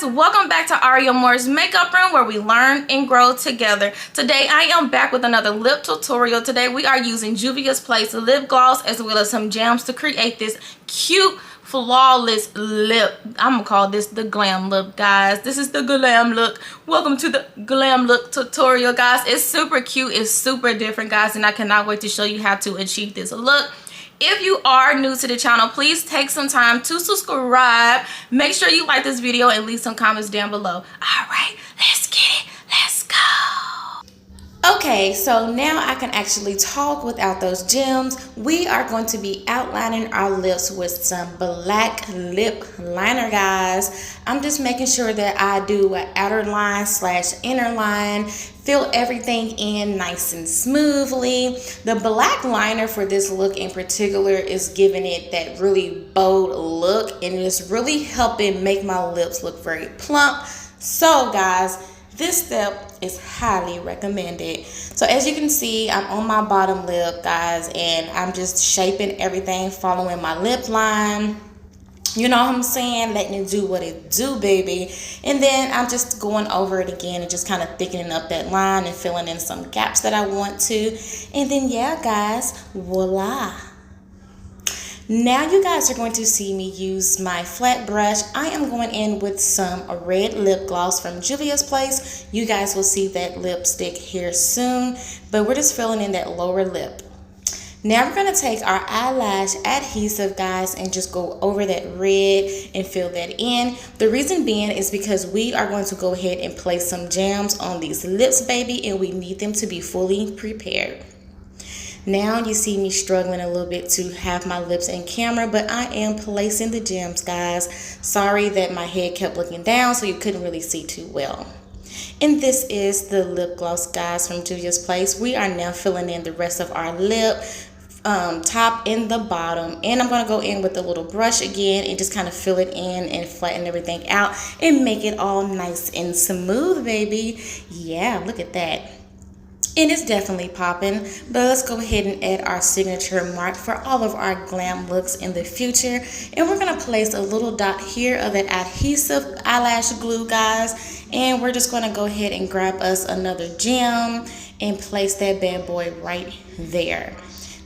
guys, welcome back to Arie Moore's makeup room, where we learn and grow together. Today I am back with another lip tutorial. Today we are using Juvia's Place lip gloss as well as some gems to create this cute flawless lip. I'm gonna call this the glam look, guys. This is the glam look. Welcome to the glam look tutorial, guys. It's super cute, it's super different, guys, and I cannot wait to show you how to achieve this look. If you are new to the channel, please take some time to subscribe. Make sure you like this video and leave some comments down below. All right, let's get it. Let's go. Okay, so now I can actually talk without those gems. We are going to be outlining our lips with some black lip liner, guys. I'm just making sure that I do an outer line / inner line, fill everything in nice and smoothly. The black liner for this look in particular is giving it that really bold look, and it's really helping make my lips look very plump. So guys, this step is highly recommended. So as you can see, I'm on my bottom lip, guys, and I'm just shaping everything, following my lip line. You know what I'm saying? Letting it do what it do, baby. And then I'm just going over it again and just kind of thickening up that line and filling in some gaps that I want to. And then, yeah, guys, voila. Now you guys are going to see me use my flat brush. I am going in with some red lip gloss from Juvia's Place. You guys will see that lipstick here soon, but we're just filling in that lower lip. Now we're going to take our eyelash adhesive, guys, and just go over that red and fill that in. The reason being is because we are going to go ahead and place some gems on these lips, baby, and we need them to be fully prepared. Now you see me struggling a little bit to have my lips in camera, but I am placing the gems, guys. Sorry that my head kept looking down so you couldn't really see too well. And this is the lip gloss, guys, from Juvia's Place. We are now filling in the rest of our lip, top and the bottom, and I'm going to go in with a little brush again and just kind of fill it in and flatten everything out and make it all nice and smooth, baby. Yeah, look at that. And it's definitely popping, but let's go ahead and add our signature mark for all of our glam looks in the future. And we're going to place a little dot here of that adhesive eyelash glue, guys, and we're just going to go ahead and grab us another gem and place that bad boy right there.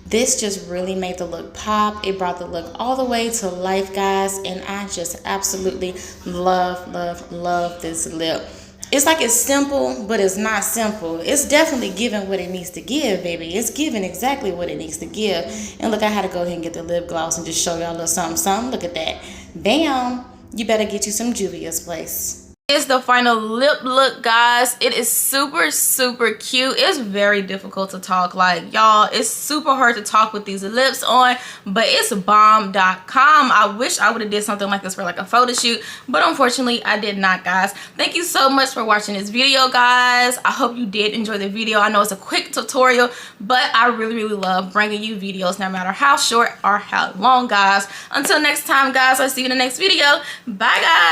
This just really made the look pop. It brought the look all the way to life, guys, and I just absolutely love this lip. It's like it's simple, but it's not simple. It's definitely giving what it needs to give, baby. It's giving exactly what it needs to give. And look, I had to go ahead and get the lip gloss and just show y'all a little something. Look at that. Bam. You better get you some Juvia's Place. It's the final lip look, guys. It is super cute. It's very difficult to talk, like, y'all, it's super hard to talk with these lips on, but it's bomb.com. I wish I would have did something like this for like a photo shoot, but unfortunately I did not, guys. Thank you so much for watching this video, guys. I hope you did enjoy the video. I know it's a quick tutorial, but I really love bringing you videos no matter how short or how long, guys. Until next time, guys, I'll see you in the next video. Bye, guys.